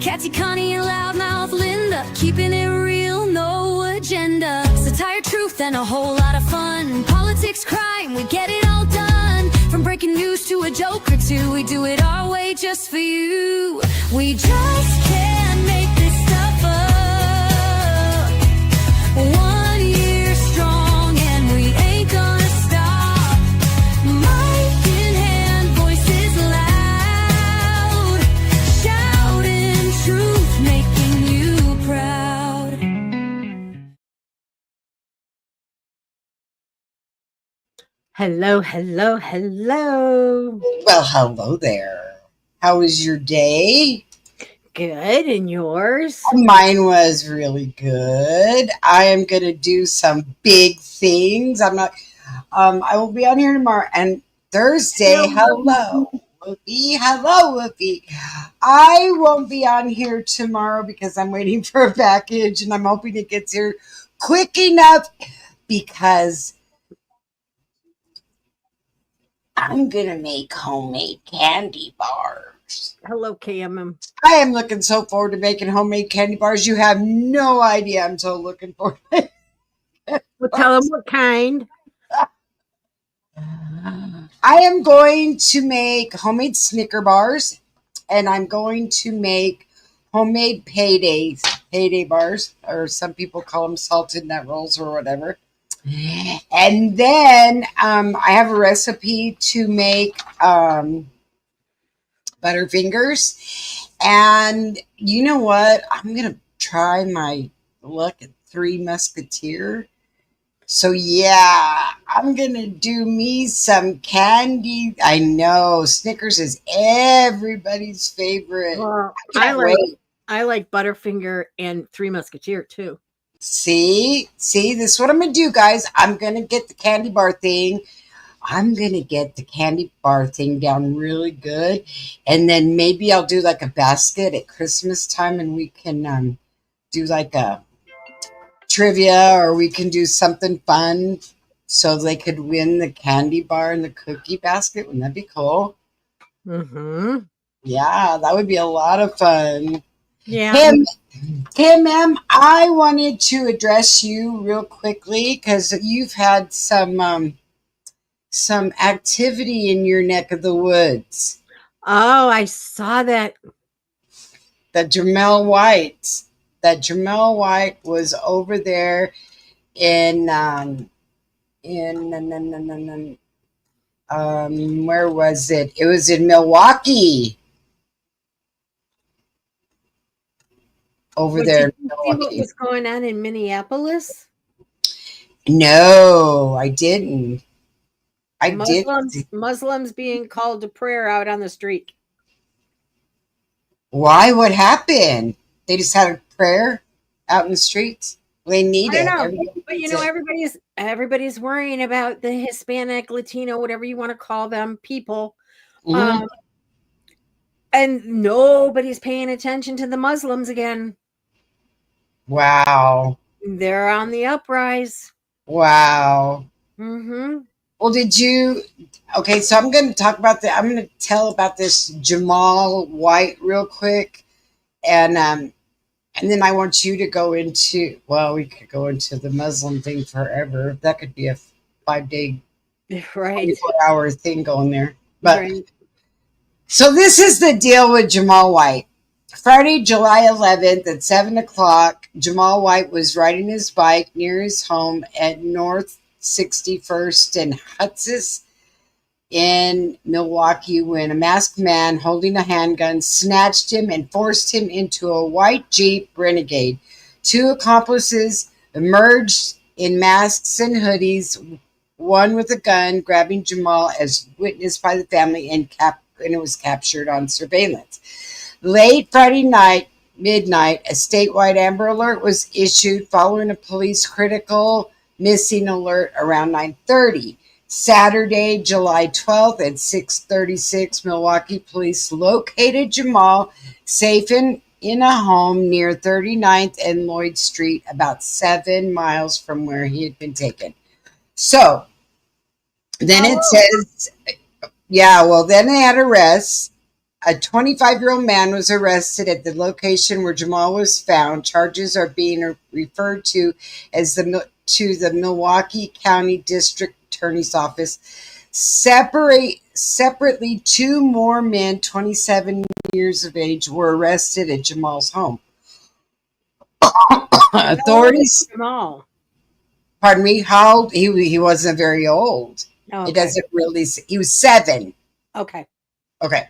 Katty Konnie Loudmouth Linda, keeping it real, no agenda. Satire, truth, and a whole lot of fun. Politics, crime, we get it all done. From breaking news to a joke or two, we do it our way just for you. We just can't make this stuff up. 1 year strong and we ain't gonna stop. Mic in hand, voices loud, shouting truth, making you proud. Hello, hello, hello. Well, hello there. How was your day? Good, and yours? Mine was really good. I am going to do some big things. I will be on here tomorrow and Thursday. Hello, Whoopi. Hello, Whoopi. I won't be on here tomorrow because I'm waiting for a package and I'm hoping it gets here quick enough because I'm going to make homemade candy bars. Hello, KMM. I am looking so forward to making homemade candy bars. You have no idea. I'm so looking forward to it. Well, tell them what kind. I am going to make homemade Snicker bars, and I'm going to make homemade payday bars, or some people call them salted nut rolls or whatever. And then I have a recipe to make Butterfingers. And you know what? I'm going to try my luck at Three Musketeer. So yeah, I'm going to do me some candy. I know Snickers is everybody's favorite. Well, I like Butterfinger and Three Musketeer too. See, this is what I'm going to do, guys. I'm going to get the candy bar thing. I'm going to get the candy bar thing down really good. And then maybe I'll do like a basket at Christmas time and we can do like a trivia or we can do something fun so they could win the candy bar and the cookie basket. Wouldn't that be cool? Mm-hmm. Yeah, that would be a lot of fun. Yeah. Kim, ma'am, I wanted to address you real quickly because you've had some activity in your neck of the woods. Oh, I saw that. That Jamel White was over there in where was it? It was in Milwaukee. Over there. Did you see what was going on in Minneapolis? No, I didn't. Muslims being called to prayer out on the street. Why? What happened? They just had a prayer out in the streets? They need it. I don't know. But you know, everybody's worrying about the Hispanic, Latino, whatever you want to call them, people. Mm-hmm. And nobody's paying attention to the Muslims again. Wow. They're on the uprise. Wow. Mm-hmm. Well, okay, so I'm going to I'm going to tell about this Jamal White real quick. And then I want you to go into, well, we could go into the Muslim thing forever. That could be a 5-day, right, 24-hour thing going there. But right. So this is the deal with Jamal White. Friday, July 11th at 7 o'clock, Jamal White was riding his bike near his home at North 61st and Hutsis in Milwaukee when a masked man holding a handgun snatched him and forced him into a white Jeep Renegade. Two accomplices emerged in masks and hoodies, one with a gun, grabbing Jamal as witnessed by the family, and it was captured on surveillance. Late Friday night, midnight, a statewide Amber Alert was issued following a police critical missing alert around 9:30. Saturday, July 12th at 6:36, Milwaukee police located Jamal safe in a home near 39th and Lloyd Street, about 7 miles from where he had been taken. So then it says, yeah, well, then they had arrests. A 25-year-old man was arrested at the location where Jamal was found. Charges are being referred to as the Milwaukee County District Attorney's Office. Separately, two more men, 27 years of age, were arrested at Jamal's home. Authorities. Jamal. Pardon me. How old? He wasn't very old. Oh, okay. It doesn't really. He was 7. Okay. Okay.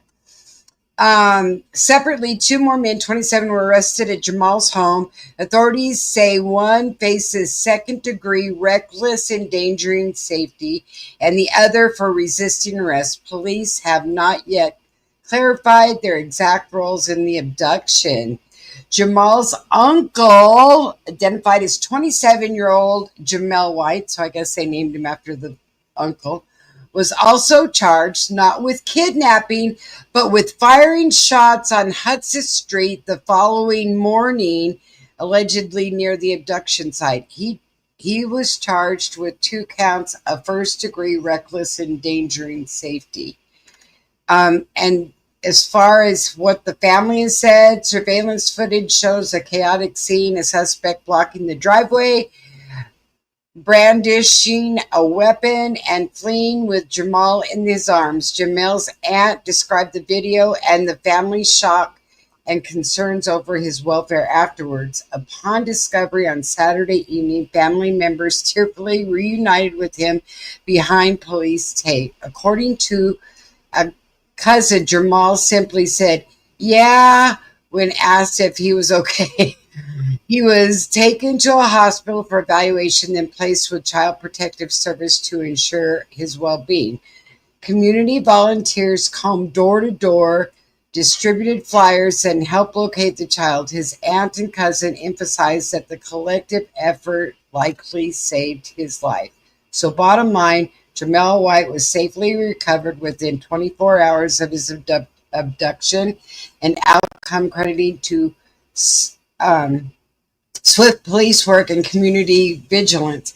Separately, two more men, 27, were arrested at Jamal's home. Authorities say one faces second-degree reckless endangering safety and the other for resisting arrest. Police have not yet clarified their exact roles in the abduction. Jamal's uncle, identified as 27-year-old Jamel White, so I guess they named him after the uncle, was also charged not with kidnapping, but with firing shots on Hudson Street the following morning, allegedly near the abduction site. He was charged with 2 counts of first-degree reckless endangering safety. And as far as what the family has said, surveillance footage shows a chaotic scene, a suspect blocking the driveway, brandishing a weapon and fleeing with Jamal in his arms. Jamal's aunt described the video and the family's shock and concerns over his welfare afterwards. Upon discovery on Saturday evening, family members tearfully reunited with him behind police tape. According to a cousin, Jamal simply said, "Yeah," when asked if he was okay. He was taken to a hospital for evaluation, then placed with Child Protective Service to ensure his well-being. Community volunteers combed door to door, distributed flyers, and helped locate the child. His aunt and cousin emphasized that the collective effort likely saved his life. So bottom line, Jamel White was safely recovered within 24 hours of his abduction, an outcome credited to swift police work and community vigilance.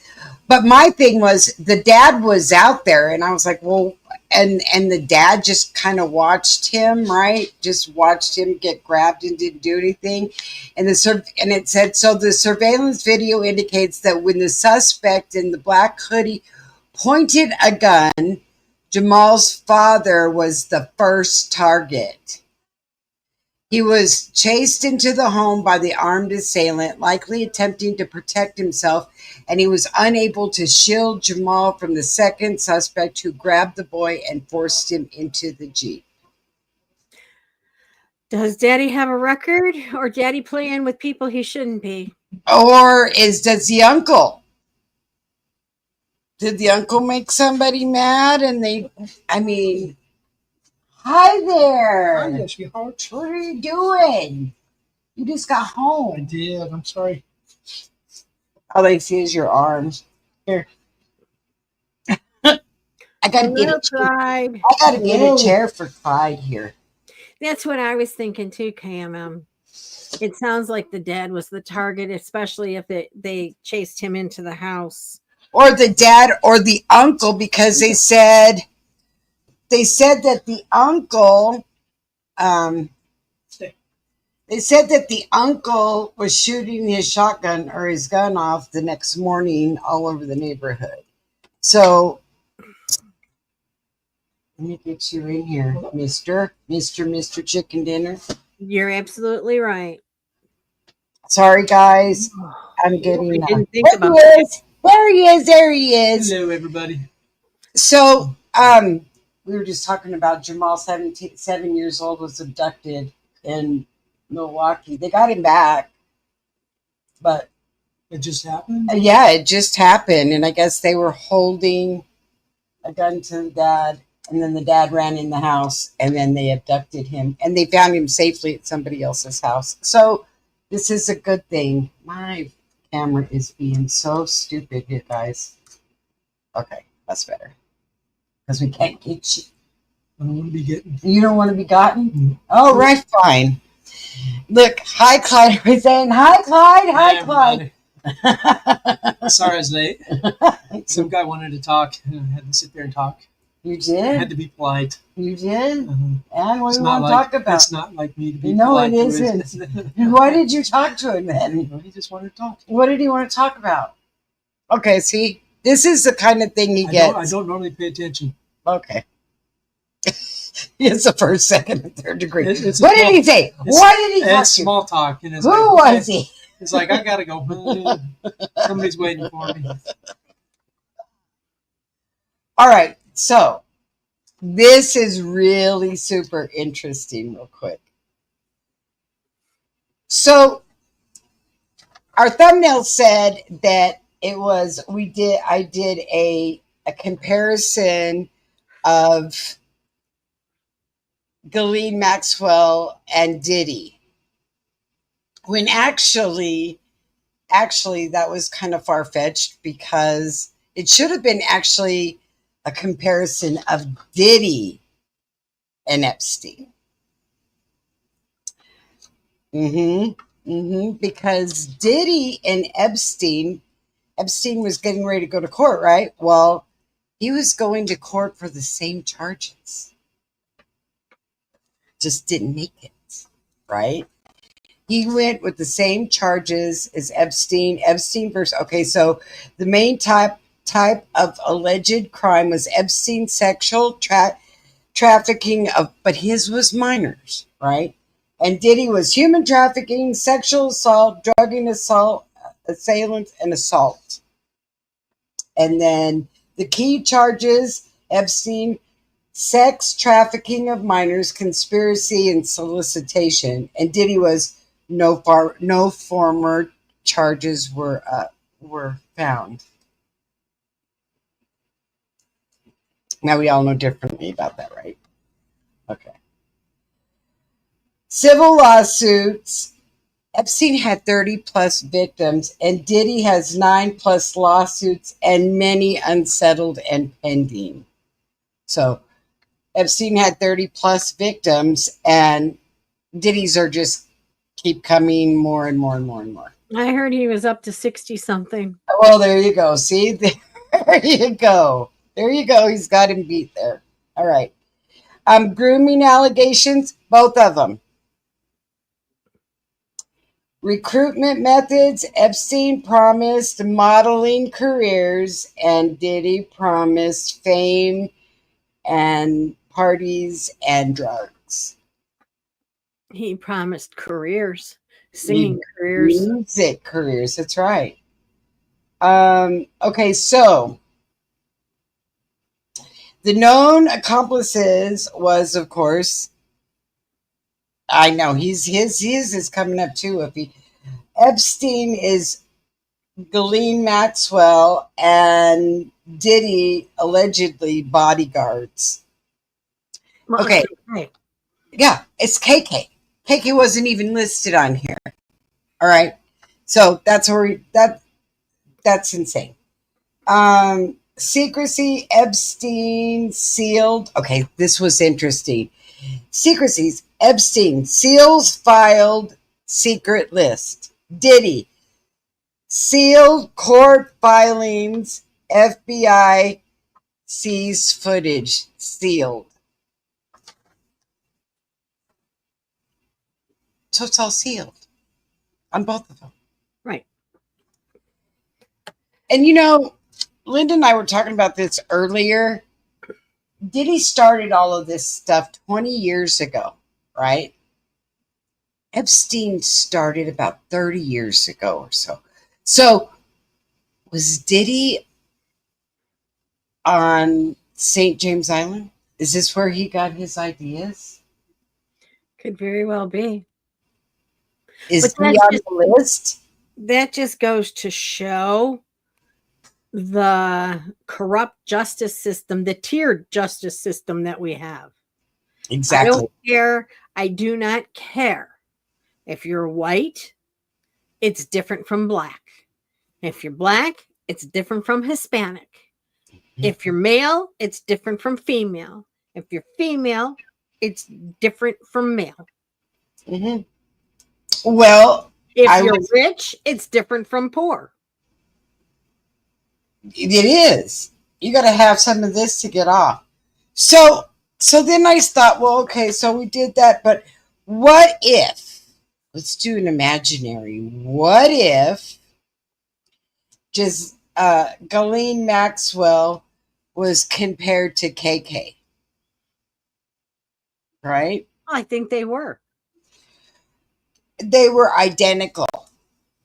But my thing was, the dad was out there, and I was like, well, and the dad just kind of watched him, right? Just watched him get grabbed and didn't do anything. And it said, so the surveillance video indicates that when the suspect in the black hoodie pointed a gun, Jamal's father was the first target. He was chased into the home by the armed assailant, likely attempting to protect himself, and he was unable to shield Jamal from the second suspect, who grabbed the boy and forced him into the Jeep. Does Daddy have a record, or Daddy playing with people he shouldn't be? Or does the uncle? Did the uncle make somebody mad? And hi there. Hi, sweetheart. What are you doing? You just got home. I did. I'm sorry. All they see is your arms. Here. I gotta get a chair. Clyde. I gotta get a chair for Clyde here. That's what I was thinking too, KMM. It sounds like the dad was the target, especially if they chased him into the house. Or the dad or the uncle, because they said that the uncle was shooting his shotgun or his gun off the next morning all over the neighborhood. So let me get you in here, Mr. Chicken Dinner. You're absolutely right. Sorry, guys. I'm getting We that. didn't think about that. There he is. There he is. Hello, everybody. So, we were just talking about Jamal, 7 years old, was abducted in Milwaukee. They got him back, but It just happened? yeah, it just happened. And I guess they were holding a gun to the dad, and then the dad ran in the house, and then they abducted him, and they found him safely at somebody else's house. So this is a good thing. My camera is being so stupid, you guys. Okay, that's better. Because we can't get you. I don't want to be getting. You don't want to be gotten? Mm. Oh, right, fine. Look, hi, Clyde. We're saying, hi, Clyde. Hi, Hey, Clyde. Sorry I was late. Some guy wanted to talk, and I had to sit there and talk. You I had did? to be polite. You did? Uh-huh. And what It's do you not want to like talk about? it's not like me to be No, it polite. to isn't. Why did you talk to him then? Well, he just wanted to talk. What did he want to talk about? Okay, see, this is the kind of thing he I gets. don't normally pay attention. Okay. It's the first, second, and third degree. It's What did he say? Why did he talk It's to you? small talk. And it's Who like, was he? It's like, I gotta go. Somebody's waiting for me. All right, so this is really super interesting, real quick. So our thumbnail said that I did a comparison of Ghislaine Maxwell and Diddy. When actually that was kind of far-fetched, because it should have been actually a comparison of Diddy and Epstein. Because Diddy and Epstein was getting ready to go to court, right? Well, he was going to court for the same charges. Just didn't make it, right? He went with the same charges as Epstein. Okay, so the main type of alleged crime was Epstein sexual trafficking but his was minors, right? And Diddy was human trafficking, sexual assault, drugging assault, assailant, and assault. And then the key charges: Epstein, sex trafficking of minors, conspiracy, and solicitation. And Diddy was no former charges were found. Now we all know differently about that, right? Okay. Civil lawsuits. Epstein had 30 plus victims, and Diddy has 9 plus lawsuits and many unsettled and pending. So Epstein had 30 plus victims, and Diddy's are just keep coming more and more and more and more. I heard he was up to 60 something. Well, there you go. See, there you go. There you go. He's got him beat there. All right. Grooming allegations, both of them. Recruitment methods: Epstein promised modeling careers, and Diddy promised fame and parties and drugs. He promised careers, singing careers. Music careers, that's right. Okay, so the known accomplices was, of course, I know his is coming up too. Epstein is Ghislaine Maxwell, and Diddy allegedly bodyguards. Okay. Yeah, it's KK. KK wasn't even listed on here. All right. So that's that's insane. Secrecy, Epstein sealed. Okay, this was interesting. Secrecies, Epstein seals filed secret list. Diddy sealed court filings. FBI sees footage sealed. So it's all sealed on both of them. Right. And Linda and I were talking about this earlier. Diddy started all of this stuff 20 years ago, right? Epstein started about 30 years ago or so. So was Diddy on St. James Island? Is this where he got his ideas? Could very well be. Is he on the list? That just goes to show the corrupt justice system, the tiered justice system that we have. Exactly. I don't care. I do not care. If you're white, it's different from black. If you're black, it's different from Hispanic. If you're male, it's different from female. If you're female, it's different from male. Mm-hmm. Well, if you're rich, it's different from poor. It is. You got to have some of this to get off. So then I thought, well, okay, so we did that, but what if, let's do an imaginary, what if just Ghislaine Maxwell was compared to KK, right? I think they were. They were identical.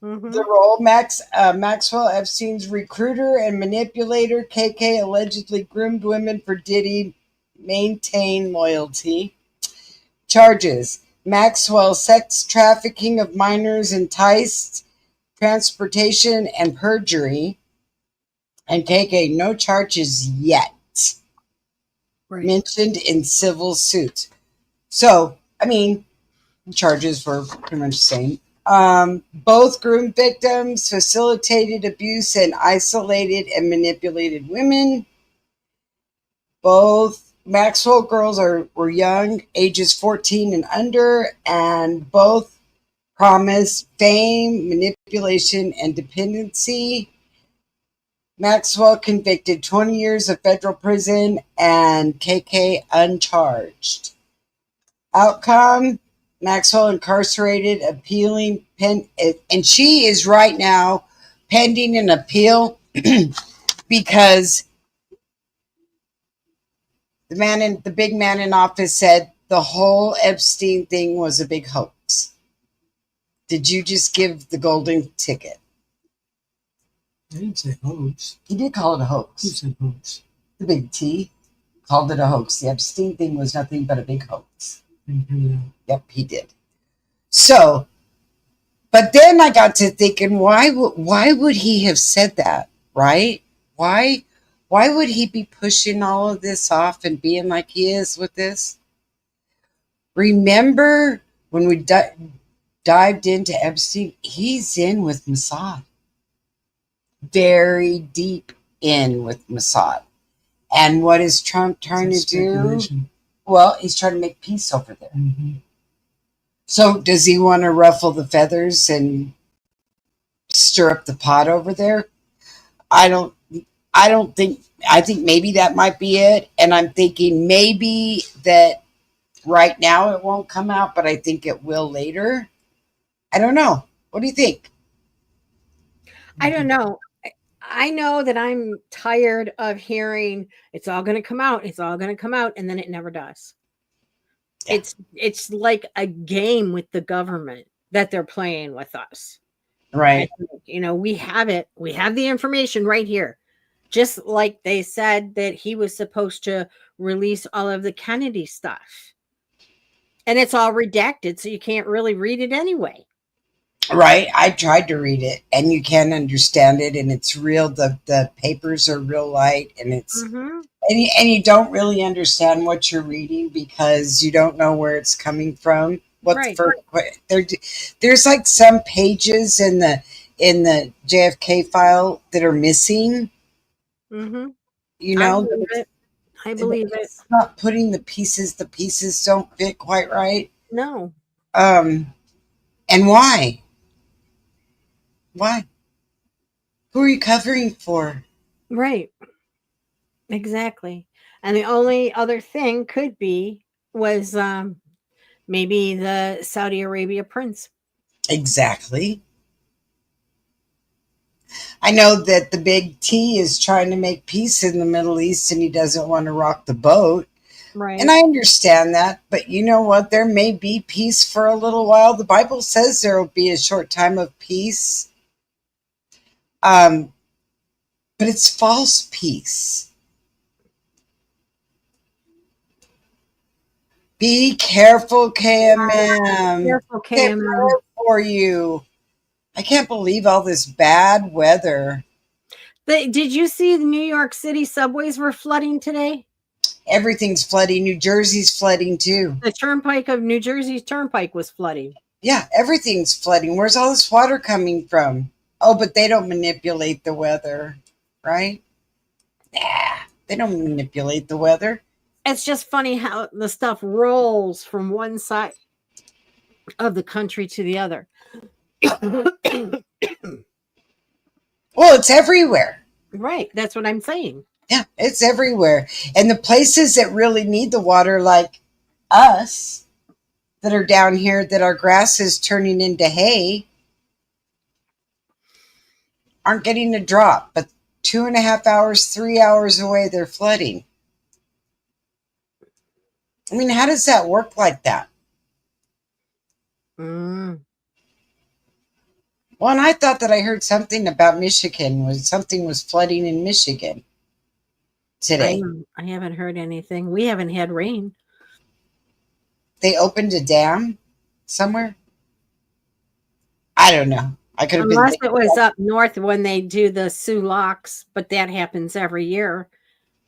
Mm-hmm. The role Maxwell, Epstein's recruiter and manipulator, KK allegedly groomed women for Diddy, maintain loyalty. Charges: Maxwell, sex trafficking of minors, enticed, transportation, and perjury. And KK, no charges yet. Right. Mentioned in civil suits. So, I mean, charges were pretty much the same. Both groomed victims, facilitated abuse, and isolated and manipulated women. Both Maxwell girls were young, ages 14 and under, and both promised fame, manipulation, and dependency. Maxwell convicted 20 years of federal prison and KK uncharged. Outcome: Maxwell incarcerated, appealing, and she is right now pending an appeal because the big man in office said the whole Epstein thing was a big hoax. Did you just give the golden ticket? I didn't say hoax. He did call it a hoax. Who said hoax? The big T called it a hoax. The Epstein thing was nothing but a big hoax. Didn't hear that. Yep, he did. So, but then I got to thinking, why would he have said that, right? Why would he be pushing all of this off and being like he is with this? Remember when we dived into Epstein? He's in with Mossad. Very deep in with Mossad. And what is Trump trying to do? Well, he's trying to make peace over there. Mm-hmm. So does he want to ruffle the feathers and stir up the pot over there? I think maybe that might be it. And I'm thinking maybe that right now it won't come out, but I think it will later. I don't know. What do you think? I don't know. I know that I'm tired of hearing it's all going to come out. It's all going to come out. And then it never does. Yeah. It's like a game with the government that they're playing with us. Right. And, we have it. We have the information right here. Just like they said that he was supposed to release all of the Kennedy stuff. And it's all redacted, so you can't really read it anyway. Right. I tried to read it and you can't understand it, and it's real. The papers are real light, and it's Mm-hmm. and you don't really understand what you're reading because you don't know where it's coming from. Right. There's like some pages in the JFK file that are missing. Mm-hmm. You I know, believe it. I believe it. it's not putting the pieces. The pieces don't fit quite right. No. And why? Why? Who are you covering for? Right. Exactly. And the only other thing was maybe the Saudi Arabia prince. Exactly. I know that the big T is trying to make peace in the Middle East and he doesn't want to rock the boat. Right. And I understand that. But you know what? There may be peace for a little while. The Bible says there will be a short time of peace. But it's false peace. Be careful, KMM. Careful, Get KMM. prayer for you. I can't believe all this bad weather. Did you see the New York City subways were flooding today? Everything's flooding. New Jersey's flooding too. The turnpike of New Jersey's turnpike was flooding. Yeah, everything's flooding. Where's all this water coming from? Oh, but they don't manipulate the weather, right? Nah, they don't manipulate the weather. It's just funny how the stuff rolls from one side of the country to the other. Well, it's everywhere. Right. That's what I'm saying. Yeah, it's everywhere. And the places that really need the water, like us that are down here, that our grass is turning into hay, aren't getting a drop. But 2.5 hours, 3 hours away, they're flooding. I mean, how does that work like that? Mm. Well, and I thought that I heard something about Michigan, was something was flooding in Michigan today. I haven't heard anything. We haven't had rain. They opened a dam somewhere. I don't know. I could have been Unless thinking it was about, up north when they do the Sioux Locks, but that happens every year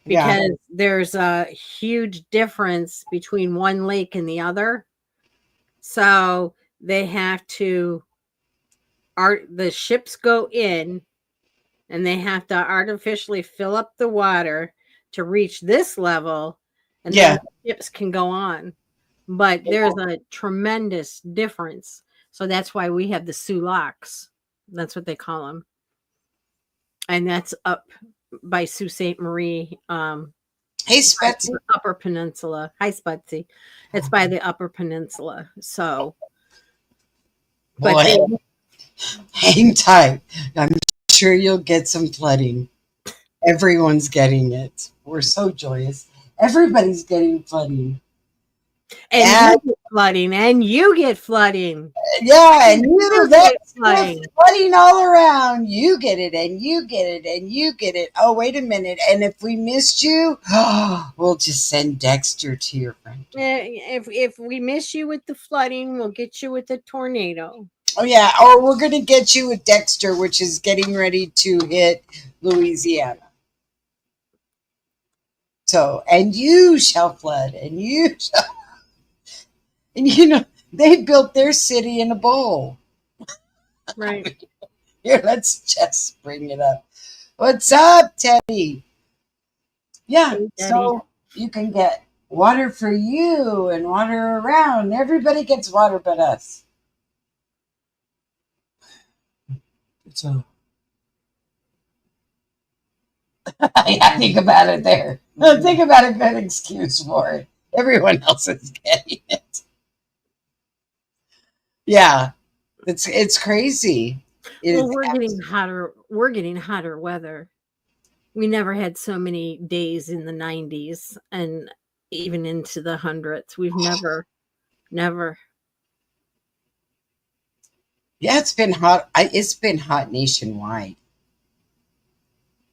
yeah, because there's a huge difference between one lake and the other. So they have to the ships go in and they have to artificially fill up the water to reach this level, and then yeah. the ships can go on. But there's a tremendous difference. So that's why we have the Sioux Locks. That's what they call them. And that's up by Sault Ste. Marie, Hey, Spetsy. Upper Peninsula. Hi, Sputsy. It's by the Upper Peninsula. So, but Boy, they, hang tight. I'm sure you'll get some flooding. Everyone's getting it. We're so joyous. Everybody's getting flooding. and And you get flooding, and you get flooding. yeah, and you, You that's get flooding. flooding all around. You get it, and you get it, and you get it. Oh, wait a minute. And if we missed you, we'll just send Dexter to your friend. If we miss you with the flooding, we'll get you with the tornado. Oh, yeah. Or we're going to get you with Dexter, which is getting ready to hit Louisiana. So, and you shall flood, and you shall. And you know, they built their city in a bowl. Right. Here, let's just bring it up. What's up, Teddy? Yeah, Hey, Daddy. so you can get water for you and water around. Everybody gets water but us. It's a Yeah, think about it there. Think about a good excuse for it. Everyone else is getting it. Yeah, it's crazy. It Well, is we're getting hotter. We're getting hotter weather. We never had so many days in the 90s and even into the hundreds. We've never. Yeah, it's been hot. It's been hot nationwide.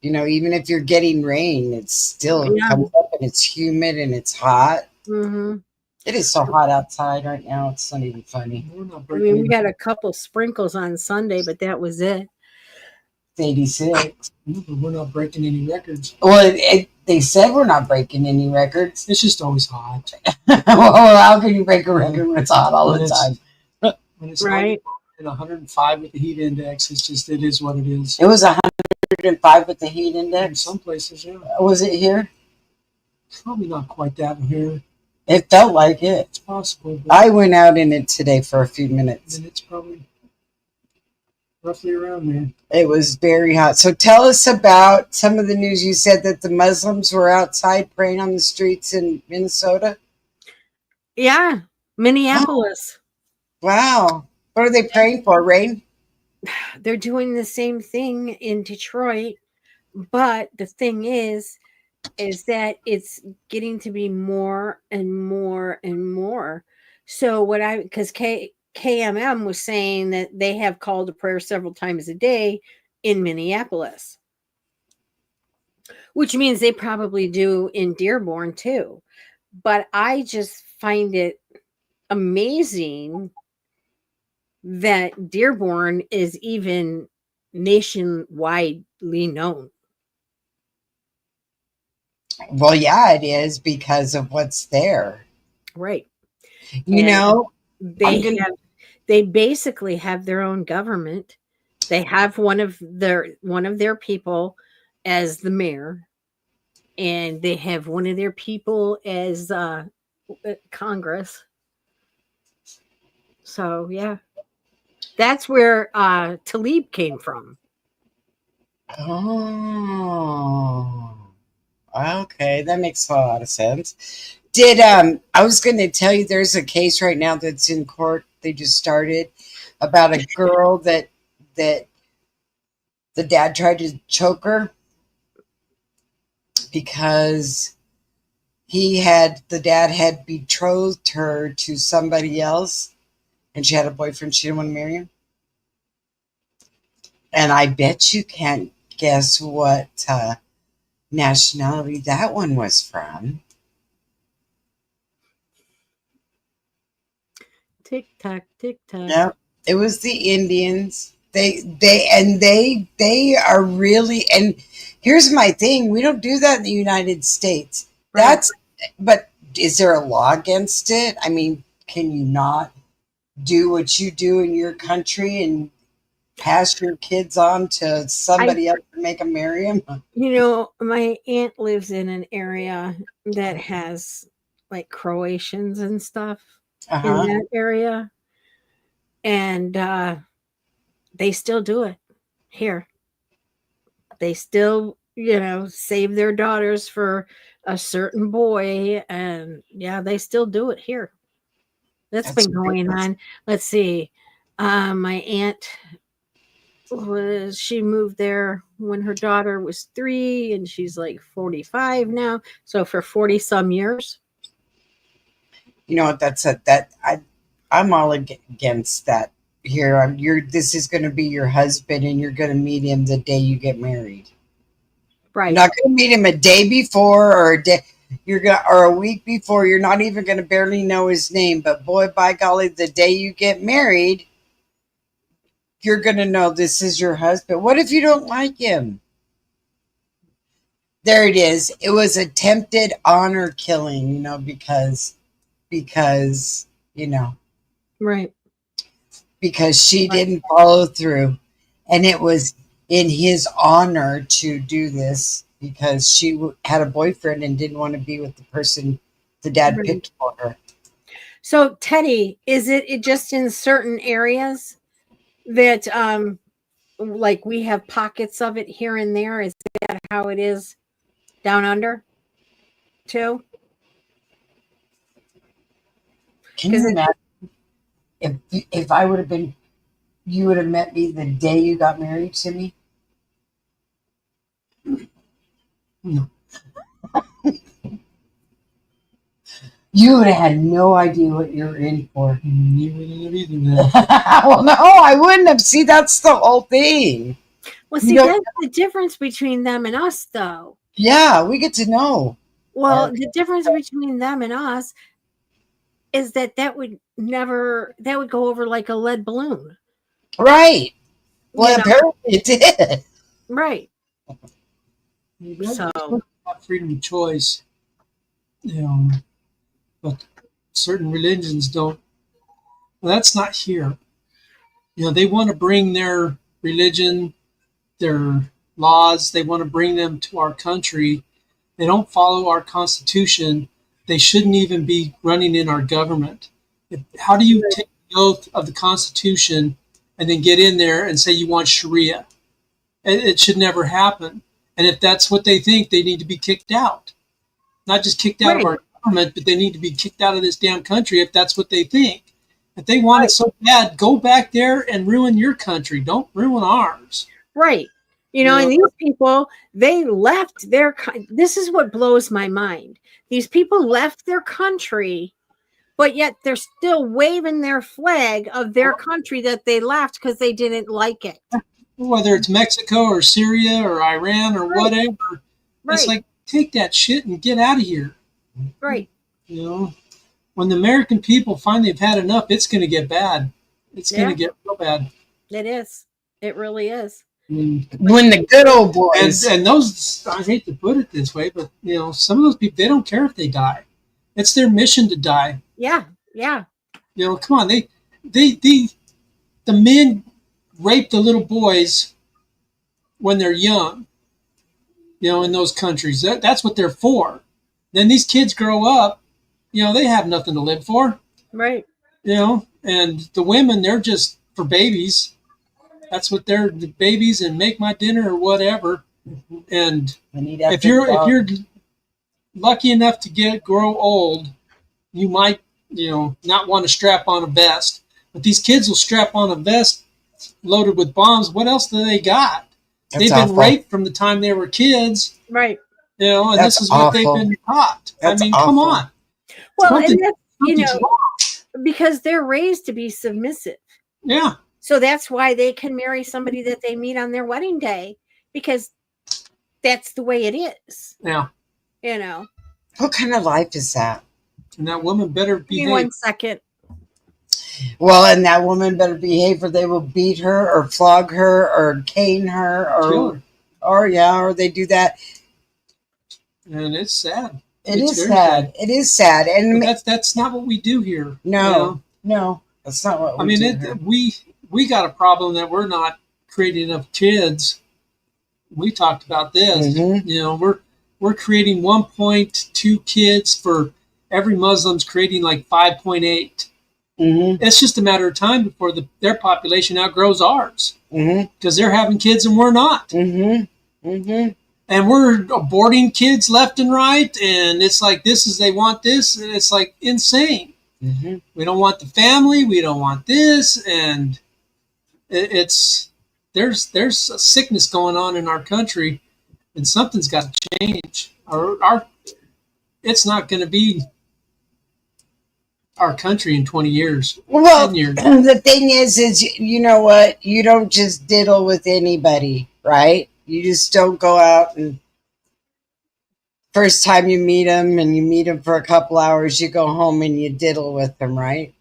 You know, even if you're getting rain, it's still Yeah. comes up and it's humid and it's hot. Mm-hmm. It is so hot outside right now. It's not even funny. we're not I breaking mean, we any, got a couple sprinkles on Sunday, but that was it. It's 86. we're not breaking any records. Well, they said we're not breaking any records. It's just always hot. Well, how can you break a record when it's hot all the time? When it's Right. at 105 with the heat index, it is what it is. It was 105 with the heat In index. some places, yeah. Was it here? Probably not quite that here. It felt like it. It's possible, but I went out in it today for a few minutes. then it's probably roughly around there. It was very hot. So tell us about some of the news. You said that the Muslims were outside praying on the streets in Minnesota. Yeah. Minneapolis. Wow. What are they praying for? Rain? They're doing the same thing in Detroit, but the thing is that it's getting to be more and more and more. So because KMM was saying that they have called to prayer several times a day in Minneapolis, which means they probably do in Dearborn too. But I just find it amazing that Dearborn is even nationwidely known. Well, yeah, it is because of what's there. Right. You And know, they basically have their own government. They have one of their people as the mayor, and they have one of their people as Congress. So yeah, that's where Talib came from. oh, Okay, that makes a lot of sense. Did I was going to tell you there's a case right now that's in court. They just started about a girl that the dad tried to choke her because the dad had betrothed her to somebody else, and she had a boyfriend. She didn't want to marry him. And I bet you can't guess what nationality that one was from. Tick tock, tick tock. Yep, it was the Indians. They are really, and here's my thing: we don't do that in the United States. Right. But is there a law against it? I mean, can you not do what you do in your country and pass your kids on to somebody else to make them marry them? You know, my aunt lives in an area that has like Croatians and stuff in that area. And they still do it here. They still, save their daughters for a certain boy. And yeah, they still do it here. That's been going on. Let's see. My aunt she moved there when her daughter was 3, and she's like 45 now. So for 40 some years. You know what? I'm all against that. Here, this is going to be your husband, and you're going to meet him the day you get married. Right. You're not going to meet him a day before or a week before. You're not even going to barely know his name. But boy, by golly, the day you get married, you're going to know this is your husband. What if you don't like him? There it is. It was attempted honor killing, because, Right. Because she didn't follow through. And it was in his honor to do this because she had a boyfriend and didn't want to be with the person the dad picked for her. So, Teddy, is it just in certain areas that, like we have pockets of it here and there? Is that how it is down under, too? Can you imagine if I would have been, you would have met me the day you got married to me? No. You would have had no idea what you're in for. You wouldn't have either. Well, no, I wouldn't have. See, that's the whole thing. Well, see, that's the difference between them and us, though. Yeah, we get to know. Well, the difference between them and us is that would go over like a lead balloon. Right. Well, apparently it did. Right. So freedom of choice, but certain religions don't. Well, that's not here. They want to bring their religion, their laws, they want to bring them to our country. They don't follow our Constitution. They shouldn't even be running in our government. How do you take the oath of the Constitution and then get in there and say you want Sharia? It should never happen. And if that's what they think, they need to be kicked out. Not just kicked out of our government, but they need to be kicked out of this damn country if that's what they think. If they want it so bad, go back there and ruin your country. Don't ruin ours. Right. And these people, they left this is what blows my mind. These people left their country, but yet they're still waving their flag of their country that they left because they didn't like it. Whether it's Mexico or Syria or Iran or whatever, it's like, take that shit and get out of here. Right. When the American people finally have had enough, it's going to get bad. It's going to get real bad. It is. It really is. When the good old boys. And those, I hate to put it this way, but, some of those people, they don't care if they die. It's their mission to die. Yeah. Yeah. Come on. The men rape the little boys when they're young, in those countries. That's what they're for. Then these kids grow up, they have nothing to live for. Right. And the women, they're just for babies. That's what they're, the babies and make my dinner or whatever. And if you're lucky enough to grow old, you might, not want to strap on a vest. But these kids will strap on a vest loaded with bombs. What else do they got? They've been raped from the time they were kids. Right. And this is what they've been taught. That's come on. Well, and that's, because they're raised to be submissive. Yeah. So that's why they can marry somebody that they meet on their wedding day, because that's the way it is. Yeah. What kind of life is that? And that woman better behave. Give me 1 second. Well, and that woman better behave, or they will beat her or flog her or cane her or they do that. And it's sad. It is sad. It is sad. And that's not what we do here. No, that's not what we do here. We got a problem that we're not creating enough kids. We talked about this. Mm-hmm. We're creating 1.2 kids for every Muslim's creating like 5.8. Mm-hmm. It's just a matter of time before their population outgrows ours, because they're having kids and we're not. Mm-hmm. Mm-hmm. And we're aborting kids left and right, and it's like they want this, and it's like insane. Mm-hmm. We don't want the family, we don't want this, and there's a sickness going on in our country, and something's got to change. It's not going to be our country in 20 years. Well, 10 years. The thing is you know what? You don't just diddle with anybody, right? You just don't go out and first time you meet them and you meet them for a couple hours, you go home and you diddle with them, right?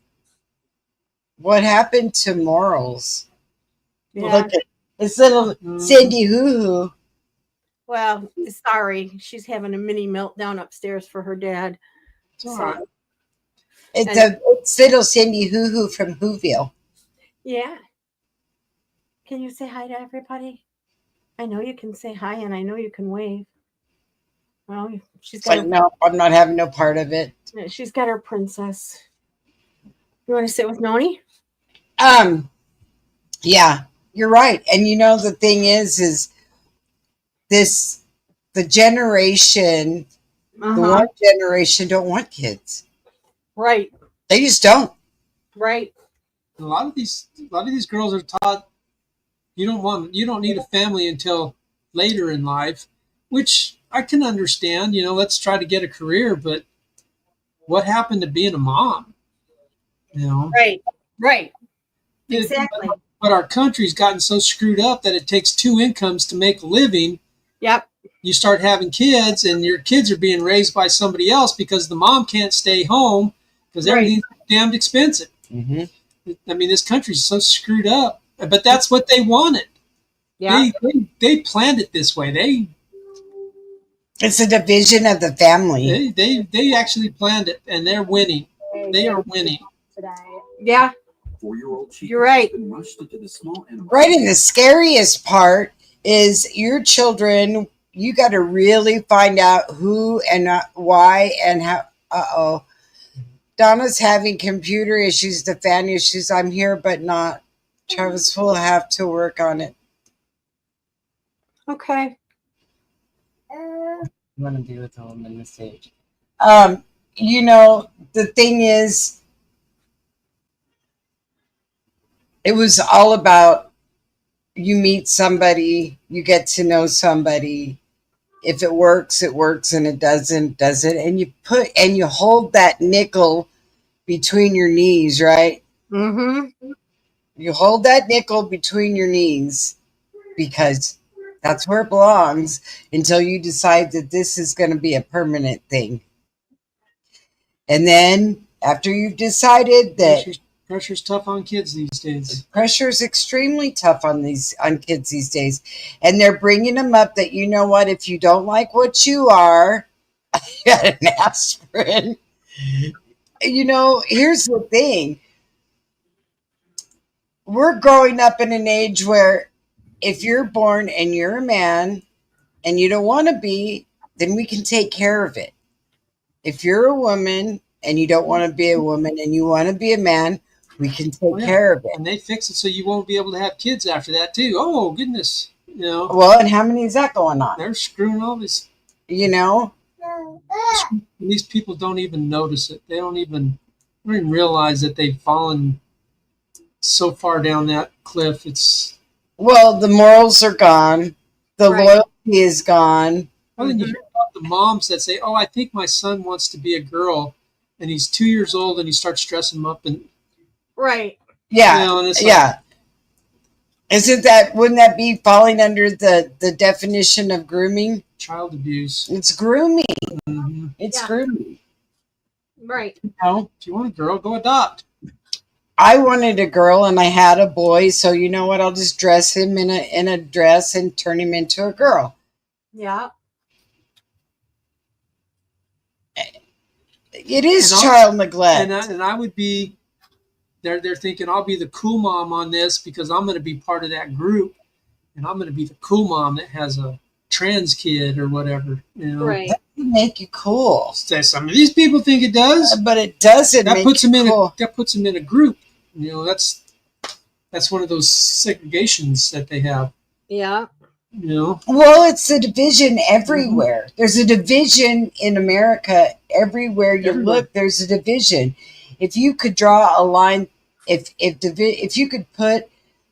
What happened to morals? Yeah. Look at this little Cindy Hoo-Hoo. Well, sorry. She's having a mini meltdown upstairs for her dad. It's all right. It's little Cindy Hoo-Hoo from Whoville. Yeah. Can you say hi to everybody? I know you can say hi, and I know you can wave. Well, she's got No, I'm not having no part of it. She's got her princess. You want to sit with Noni? Yeah, you're right. And the thing is the generation, the one generation don't want kids. Right. They just don't. Right. A lot of these girls are taught you don't need a family until later in life, which I can understand. Let's try to get a career, but what happened to being a mom? Right. Exactly. But our country's gotten so screwed up that it takes 2 incomes to make a living. Yep. You start having kids, and your kids are being raised by somebody else because the mom can't stay home because everything's damned expensive. Mm-hmm. I mean, this country's so screwed up, but that's what they wanted. Yeah. They planned it this way. It's a division of the family. They actually planned it, and they're winning. They are winning. Yeah. You're right. Right, and the scariest part is your children. You got to really find out who and why and how. Donna's having computer issues, the fan issues. I'm here, but not. Travis will have to work on it. Okay. I'm going to be with him in the stage. The thing is, it was all about you meet somebody, you get to know somebody. If it works, it works, and it doesn't. And you hold that nickel between your knees, right? Mm-hmm. You hold that nickel between your knees because that's where it belongs until you decide that this is going to be a permanent thing. And then after you've decided that pressure's tough on kids these days. Pressure is extremely tough on kids these days. And they're bringing them up that, you know what, if you don't like what you are, I got an aspirin. Here's the thing. We're growing up in an age where if you're born and you're a man and you don't want to be, then we can take care of it. If you're a woman and you don't want to be a woman and you want to be a man, we can take care of it. And they fix it so you won't be able to have kids after that too. Oh, goodness. Well, and how many is that going on? They're screwing all this. These people don't even notice it. They don't even realize that they've fallen so far down that cliff. It's Well, the morals are gone. The Right. loyalty is gone. well, then you hear about the moms that say, "Oh, I think my son wants to be a girl," and he's 2 years old, and he starts dressing him up, and Right. Yeah, you know, and it's like, yeah. Wouldn't that be falling under the definition of grooming? child abuse. It's grooming. Hmm. It's Yeah. grooming. Right. You know? If you want a girl, go adopt. I wanted a girl and I had a boy, so you know what? I'll just dress him in a dress and turn him into a girl. Yeah. It is And I'll- child neglect. And I would be. They're thinking I'll be the cool mom on this because I'm going to be part of that group, and I'm going to be the cool mom that has a trans kid or whatever. You know, Right. That would make you cool. Some of these people think it does. But it doesn't That make puts you them in cool. that puts them in a group. You know, that's one of those segregations that they have. Yeah. You know, Well, it's a division everywhere. There's a division in America everywhere you Everywhere. look. There's a division. If you could draw a line, if you could put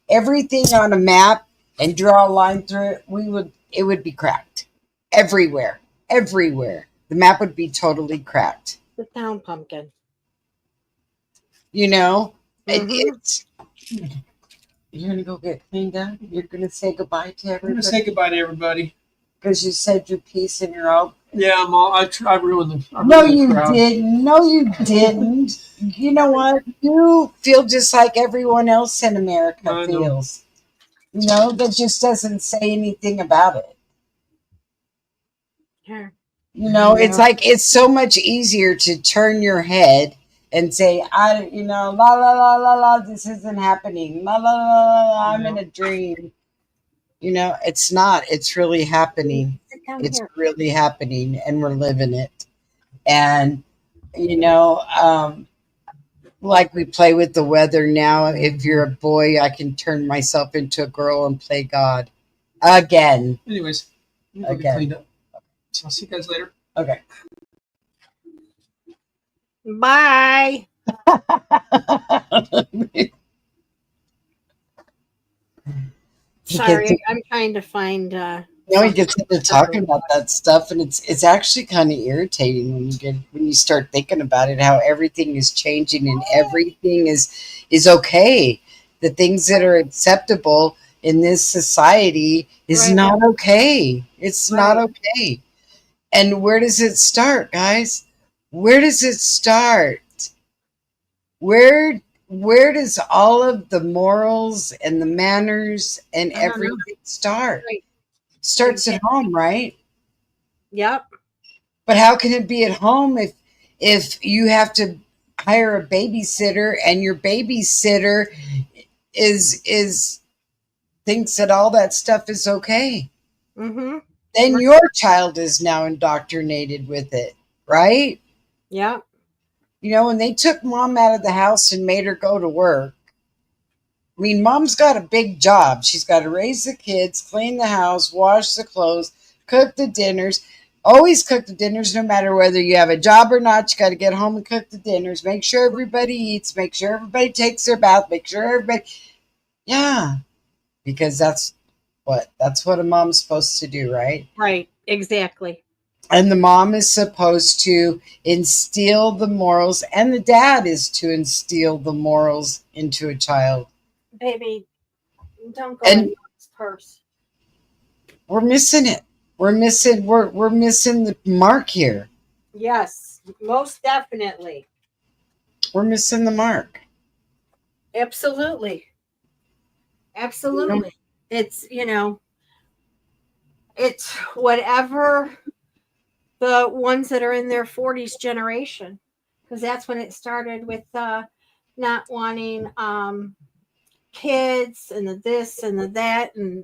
everything on a map and draw a line through it, it would be cracked everywhere. Everywhere, the map would be totally cracked. Sit down, pumpkin. You know, Mhm. it's. You're gonna go get cleaned up. You're gonna say goodbye to we're going to say everybody goodbye to everybody. because you said your piece and you're all. Yeah, I'm all. I ruined the. I No, ruined the you crowd. didn't. No, you didn't. You know what? You feel just like everyone else in America I know. feels. You know, that just doesn't say anything about it. Here. You know, it's Yeah. like it's so much easier to turn your head and say, la la la la la, this isn't happening. La la la la la, I'm in a dream. You know, it's not. It's really happening. Sit down It's here. really happening, and we're living it. And you know, like we play with the weather now. If you're a boy, I can turn myself into a girl and play God again. Anyways, I'm going to Okay. get cleaned up. So I'll see you guys later. Okay. Bye. Sorry, I'm trying to find. You know, you get into talking about that stuff, and it's actually kind of irritating when you start thinking about it, how everything is changing and everything is okay. The things that are acceptable in this society is Right. not okay. It's not Right. okay. And where does it start, guys? Where does it start? Where does all of the morals and the manners and I don't know. everything start? Right. Starts at home, right? Yep. But how can it be at home if you have to hire a babysitter and your babysitter is thinks that all that stuff is okay? Mm-hmm. Then Right. your child is now indoctrinated with it, right? Yep. You know, when they took mom out of the house and made her go to work, I mean, mom's got a big job. She's got to raise the kids, clean the house, wash the clothes, cook the dinners. Always cook the dinners, no matter whether you have a job or not. You got to get home and cook the dinners. Make sure everybody eats. Make sure everybody takes their bath. Make sure everybody. Yeah, because that's what a mom's supposed to do, right? Right. Exactly. And the mom is supposed to instill the morals, and the dad is to instill the morals into a child. Baby, don't go And- in mom's purse. We're missing it. We're missing the mark here. Yes, most definitely. We're missing the mark. Absolutely. Absolutely. It's, it's whatever the ones that are in their 40s generation, because that's when it started with not wanting kids and the this and the that, and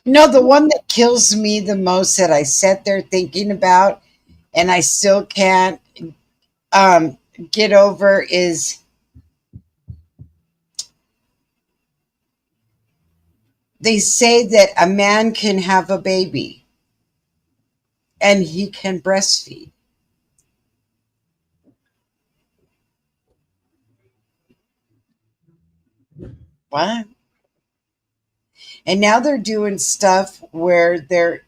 No, the one that kills me the most that I sat there thinking about and I still can't get over is they say that a man can have a baby. and he can breastfeed. What? And now they're doing stuff where they're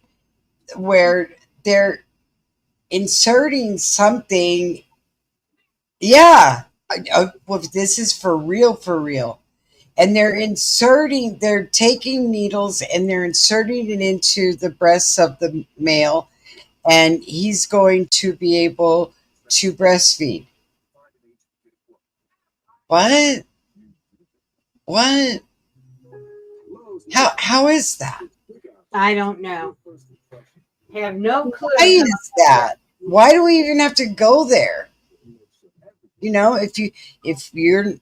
inserting something. Yeah. Well, this is for real, for real. And they're taking needles and they're inserting it into the breasts of the male, and he's going to be able to breastfeed. What? What? How is that? I don't know. Have no clue. Why is that? Why do we even have to go there? If you're,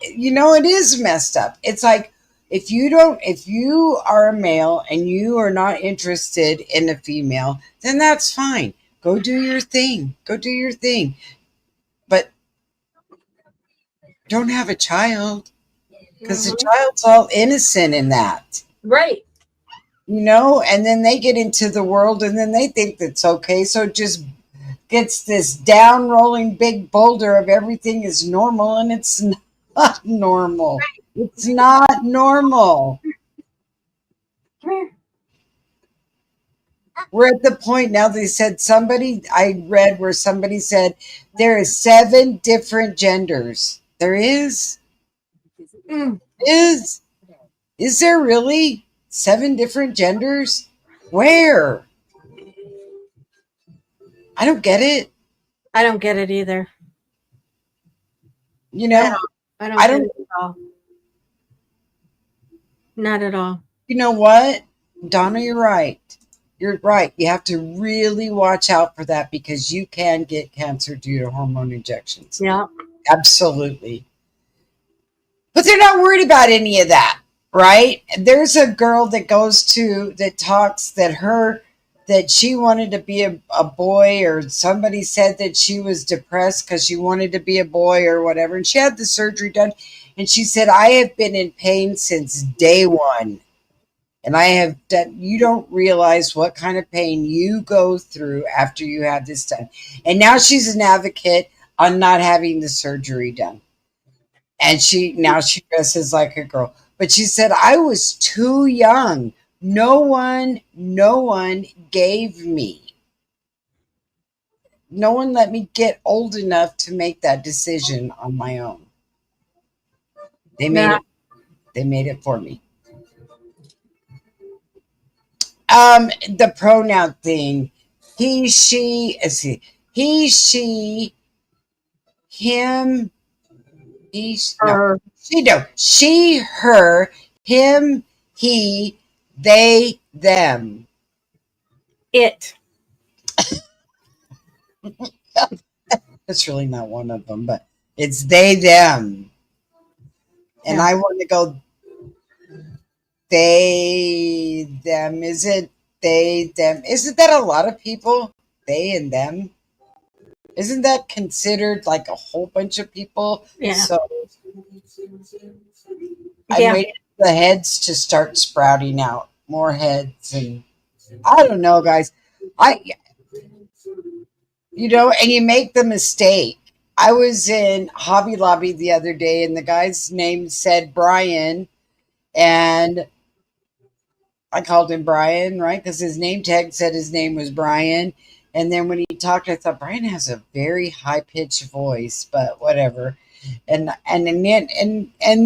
it is messed up. It's like, if you are a male and you are not interested in a female, then that's fine. Go do your thing. Go do your thing. But don't have a child, because the child's all innocent in that. Right. And then they get into the world and then they think that's okay. So it just gets this down rolling big boulder of everything is normal, and it's not normal. It's not normal. Come here. We're at the point now, I read where somebody said there is 7 different genders. There is? Is there really 7 different genders? Where? I don't get it. I don't get it either. I don't get it at all. Not at all. You know what? Donna, you're right. You're right. You have to really watch out for that, because you can get cancer due to hormone injections. Yeah. Absolutely. But they're not worried about any of that, right? There's a girl that talks that she wanted to be a boy, or somebody said that she was depressed because she wanted to be a boy or whatever. And she had the surgery done. And she said, I have been in pain since day one. And you don't realize what kind of pain you go through after you have this done. And now she's an advocate on not having the surgery done. And she dresses like a girl. But she said, I was too young. No one gave me. No one let me get old enough to make that decision on my own. They made it for me. The pronoun thing. He, she, him, Her. she, her, him, he, they, them. It. That's really not one of them, but it's they, them. And I want to go they, them. Is it they, them? Isn't that a lot of people? They and them? Isn't that considered like a whole bunch of people? Yeah. So I waited for the heads to start sprouting out. More heads. And I don't know, guys. And you make the mistake. I was in Hobby Lobby the other day, and the guy's name said Brian, and I called him Brian, right? Because his name tag said his name was Brian. And then when he talked, I thought Brian has a very high pitched voice, but whatever. And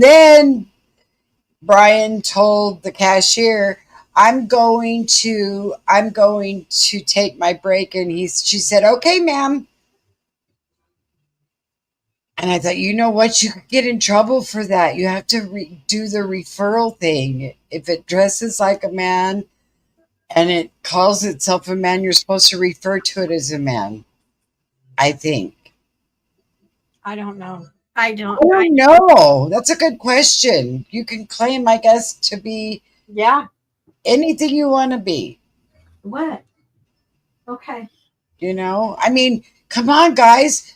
then Brian told the cashier, I'm going to take my break. And she said, okay, ma'am. And I thought, you know what? You could get in trouble for that. You have to do the referral thing. If it dresses like a man and it calls itself a man, you're supposed to refer to it as a man, I think. I don't know. I don't know. That's a good question. You can claim, I guess, to be anything you want to be. What? Okay. I mean, come on, guys.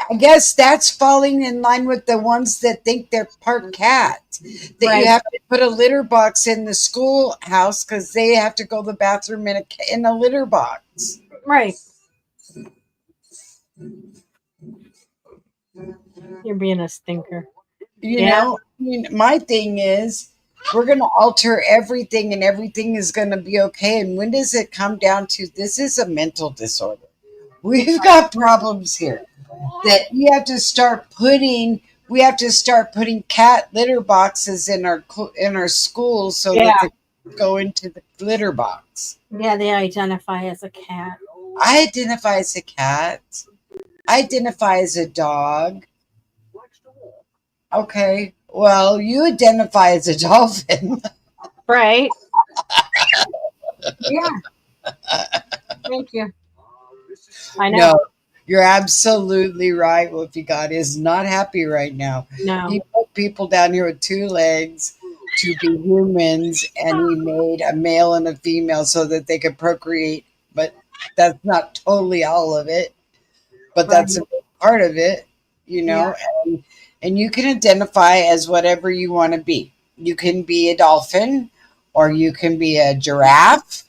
I guess that's falling in line with the ones that think they're part cat. That Right. you have to put a litter box in the schoolhouse because they have to go to the bathroom in a litter box. Right. You're being a stinker. You Yeah. know, I mean, my thing is we're going to alter everything and everything is going to be okay. And when does it come down to this is a mental disorder? We've got problems here that we have to start putting cat litter boxes in our schools so Yeah. that they go into the litter box. Yeah, they identify as a cat. I identify as a cat. I identify as a dog. Okay. Well, you identify as a dolphin. Right. Yeah. Thank you. I know. No, you're absolutely right. Wolfie God is not happy right now. No. He put people down here with two legs to be humans, and he made a male and a female so that they could procreate. But that's not totally all of it. But that's a big part of it, you know. And you can identify as whatever you want to be. You can be a dolphin, or you can be a giraffe,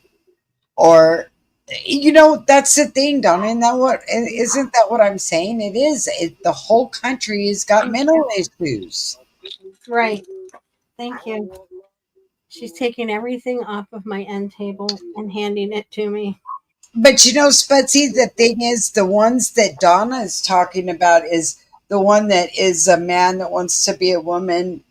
or you know, that's the thing, Donna. Isn't that what I'm saying? It is. The whole country has got mental issues. Right. Thank you. She's taking everything off of my end table and handing it to me. But you know, Spudsy, the thing is, the ones that Donna is talking about is the one that is a man that wants to be a woman,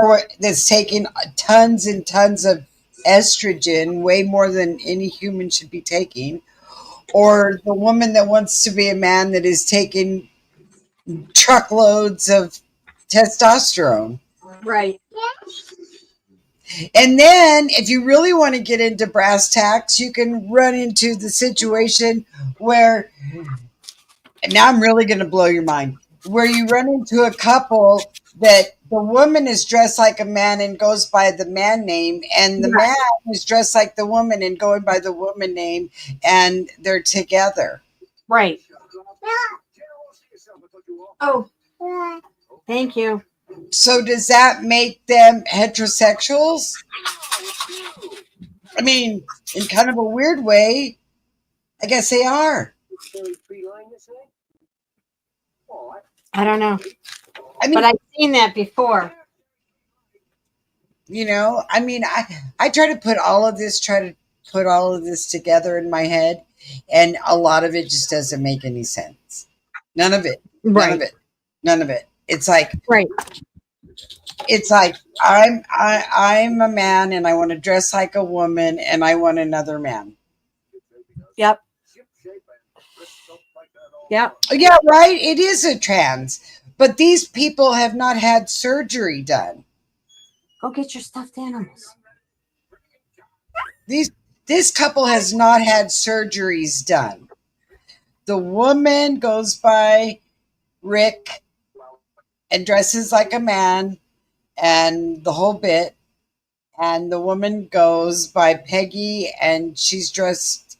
or that's taking tons and tons of estrogen, way more than any human should be taking, or the woman that wants to be a man that is taking truckloads of testosterone. Right. And then if you really want to get into brass tacks, you can run into the situation where, and now I'm really going to blow your mind, where you run into a couple that the woman is dressed like a man and goes by the man name, and the man is dressed like the woman and going by the woman name, and they're together. Right. Oh, thank you. So does that make them heterosexuals? I mean, in kind of a weird way, I guess they are. I don't know. I mean, But I've seen that before. you know, I mean, I try to put all of this together in my head, and a lot of it just doesn't make any sense. None of it. Right. None of it. None of it. It's like Right. I'm a man and I want to dress like a woman and I want another man. Yep. Yep. Yeah, right. It is a trans, but these people have not had surgery done. Go get your stuffed animals. This couple has not had surgeries done. The woman goes by Rick and dresses like a man and the whole bit. And the woman goes by Peggy and she's dressed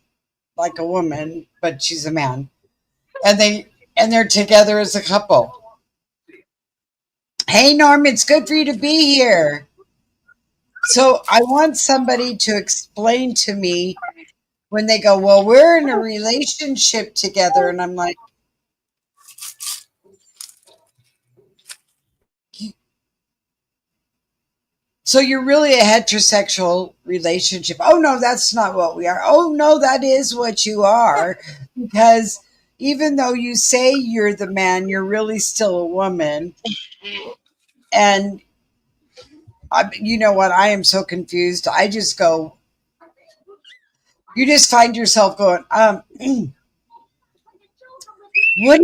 like a woman, but she's a man. And they're together as a couple. Hey Norm, it's good for you to be here. So I want somebody to explain to me when they go, well, we're in a relationship together. And I'm like, so you're really a heterosexual relationship. Oh, no, that's not what we are. Oh, no, that is what you are. Because even though you say you're the man, you're really still a woman. And you know what? I am so confused. I just go, you just find yourself going, what do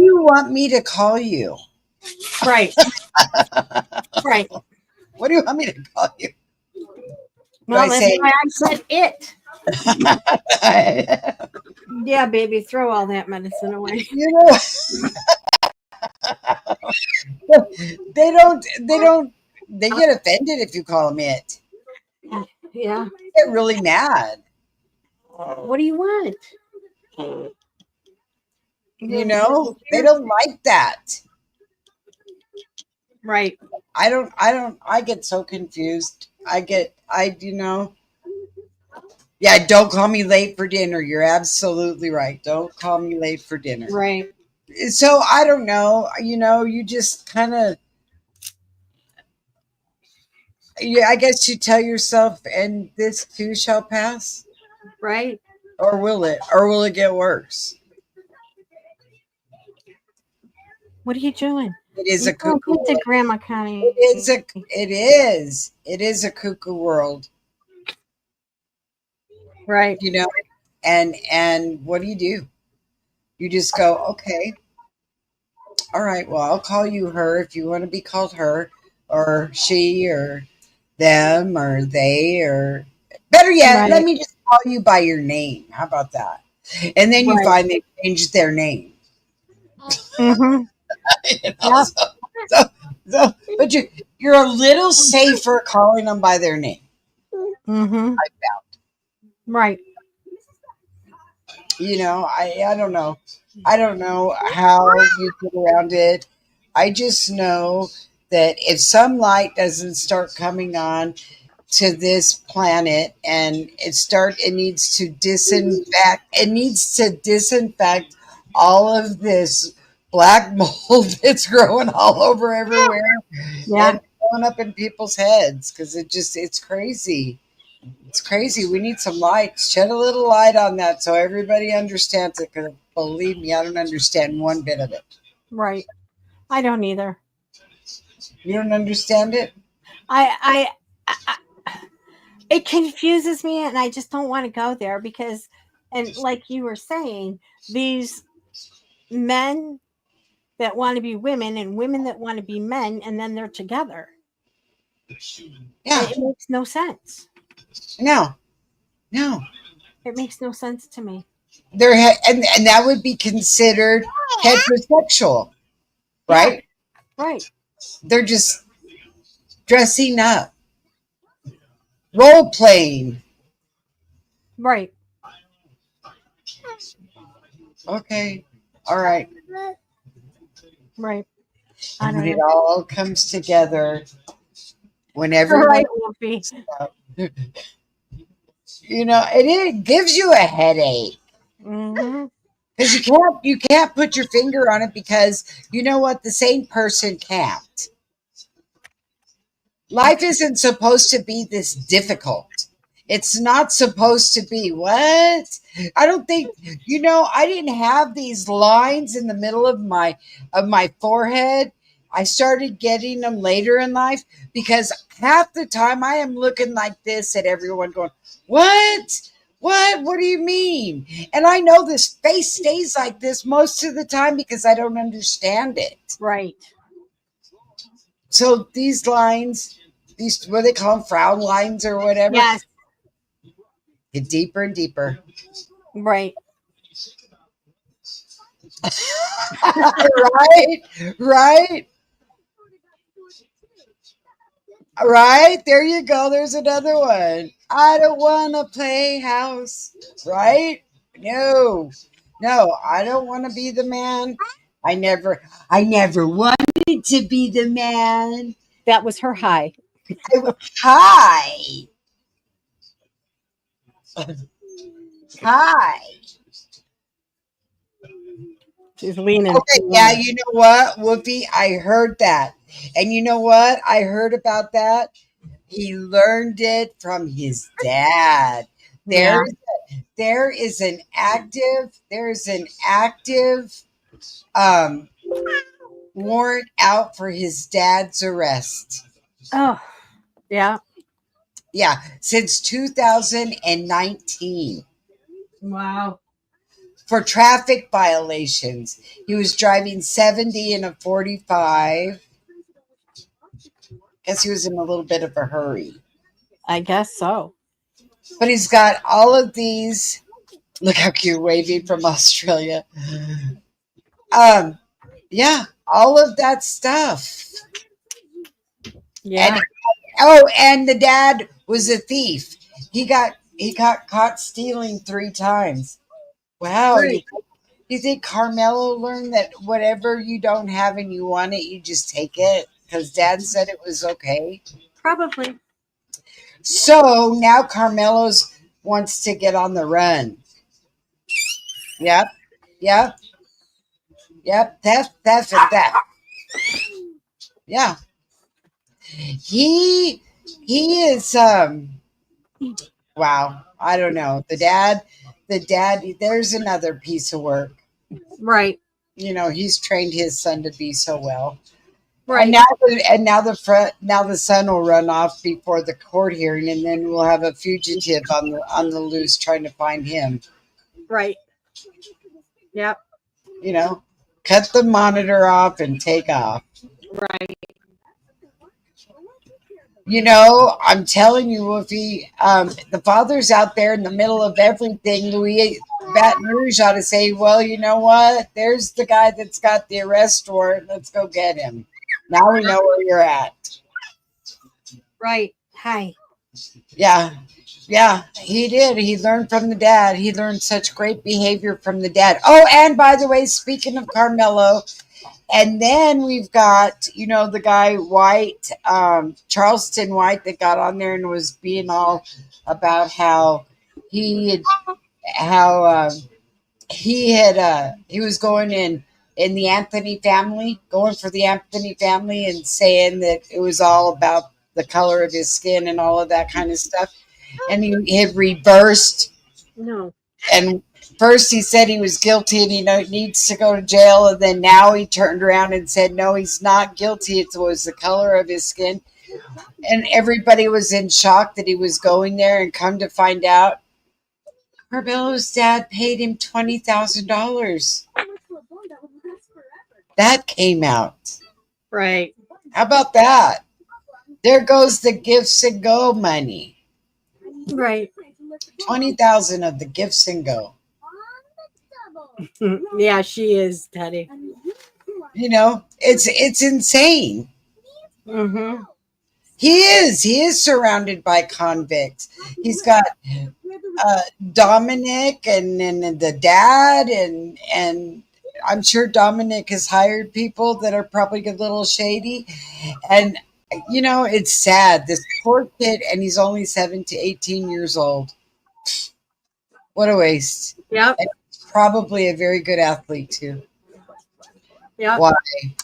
you want me to call you? Right. Right. What do you want me to call you? Well, that's why I said it. Yeah, baby, throw all that medicine away. You know, they get offended if you call them it. Yeah. They get really mad. What do you want? You know, they don't like that. Right. I get so confused. Yeah, don't call me late for dinner. You're absolutely right. Don't call me late for dinner. Right. So I don't know. You just kind of, I guess you tell yourself, and this too shall pass, Right. or will it? Or will it get worse? What are you doing? It is You a cuckoo don't get to world. Grandma Connie. It is a cuckoo world, Right. and what do? You just go, okay, all right, well, I'll call you her if you want to be called her, or she, or them, or they, or better yet, let Right. me just call you by your name. How about that? And then you Right. find they changed their name. Mm-hmm. You know, Yep. so, but you're a little safer calling them by their name. Mm-hmm. Right. I don't know. I don't know how you get around it. I just know that if some light doesn't start coming on to this planet, and it needs to disinfect all of this black mold that's growing all over everywhere Yeah. and going up in people's heads, because it's crazy. It's crazy. We need some light. Shed a little light on that so everybody understands it, because believe me, I don't understand one bit of it. Right. I don't either. You don't understand it? I it confuses me, and I just don't want to go there because, and like you were saying, these men that want to be women and women that want to be men, and then they're together. Yeah. It makes no sense. No. No. It makes no sense to me. And that would be considered heterosexual, Yeah. right? Right. They're just dressing up, role playing. Right. Okay. All right. Right. I When don't it know. all comes together, when You're everyone, right, Wolfie. it gives you a headache, Mm-hmm. because you can't put your finger on it, because you know what, the same person can't. Life isn't supposed to be this difficult. It's not supposed to be. What? I don't think, I didn't have these lines in the middle of my forehead. I started getting them later in life, because half the time I am looking like this at everyone going, "What? What do you mean?" And I know this face stays like this most of the time because I don't understand it. Right. So these lines, what do they call them, frown lines or whatever, Yes. get deeper and deeper. Right. Right, right, right. There you go. There's another one. I don't want to play house. Right? No, no. I don't want to be the man. I never wanted to be the man. That was her high. Hi, hi. She's leaning. Okay, yeah, you know what, Whoopi? I heard that. And you know what? I heard about that. He learned it from his dad. Yeah. There is an active um warrant out for his dad's arrest. Oh, yeah. Yeah, since 2019. Wow. For traffic violations. He was driving 70 in a 45. Guess he was in a little bit of a hurry. I guess so. But he's got all of these. Look how cute, waving from Australia. Yeah, all of that stuff. Yeah. And the dad was a thief. He got caught stealing 3 times. Wow, Right. Do you think Carmelo learned that whatever you don't have and you want it, you just take it? Because Dad said it was okay. Probably. So now Carmelo's wants to get on the run. Yep. Yep. Yep. That's that. Yeah. He is wow. I don't know. The dad, there's another piece of work. Right. You know, he's trained his son to be so well. Right. And now the son will run off before the court hearing, and then we'll have a fugitive on the loose trying to find him. Right. Yep. You know, cut the monitor off and take off. Right. You know, I'm telling you, Wolfie, the father's out there in the middle of everything. Louis Baton Rouge ought to say, well, you know what? There's the guy that's got the arrest warrant. Let's go get him. Now we know where you're at. Right. Hi. Yeah. Yeah, he did. He learned from the dad. He learned such great behavior from the dad. Oh, and by the way, speaking of Carmelo, and then we've got, you know, the guy White, Charleston White, that got on there and was being all about how he was going in the Anthony family, going for the Anthony family and saying that it was all about the color of his skin and all of that kind of stuff. And he had reversed. No. And first he said he was guilty and he needs to go to jail. And then now he turned around and said, no, he's not guilty. It was the color of his skin. And everybody was in shock that he was going there, and come to find out, Carmelo's dad paid him $20,000. That came out. Right. How about that? There goes the gifts and go money. Right. 20,000 of the gifts and go. Yeah, she is, Teddy. You know, it's insane. Mm-hmm. He is surrounded by convicts. He's got Dominic and the dad, and I'm sure Dominic has hired people that are probably a little shady. And you know, it's sad. This poor kid, and he's only 7 to 18 years old. What a waste. Yep. And he's probably a very good athlete too. Yep.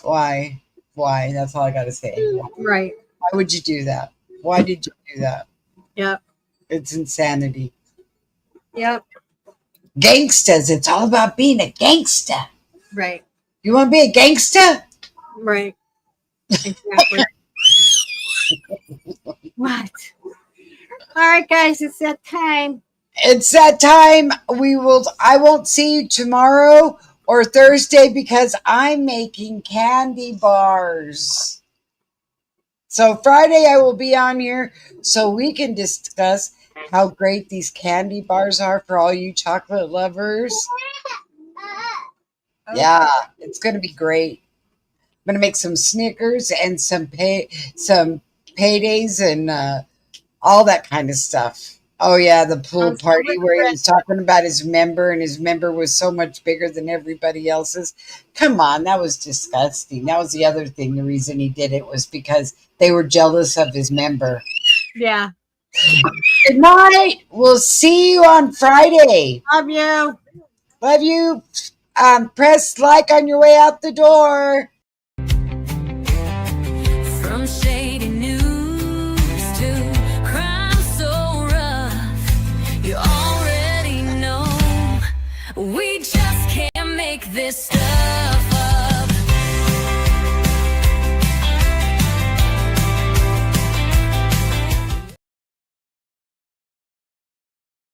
Why? That's all I got to say. Right. Why would you do that? Why did you do that? Yep. It's insanity. Yep. Gangstas. It's all about being a gangsta. Right. You want to be a gangsta? Right. Exactly. What? All right, guys, it's that time. It's that time. I won't see you tomorrow or Thursday because I'm making candy bars. So Friday I will be on here so we can discuss how great these candy bars are for all you chocolate lovers. Yeah, it's going to be great. I'm going to make some Snickers and some paydays and all that kind of stuff. Oh, yeah, the pool party where he was talking about his member, and his member was so much bigger than everybody else's. Come on, that was disgusting. That was the other thing. The reason he did it was because they were jealous of his member. Yeah. Good night. We'll see you on Friday. Love you. Love you. Press like on your way out the door. From shady news to crime so rough, you already know we just can't make this stuff.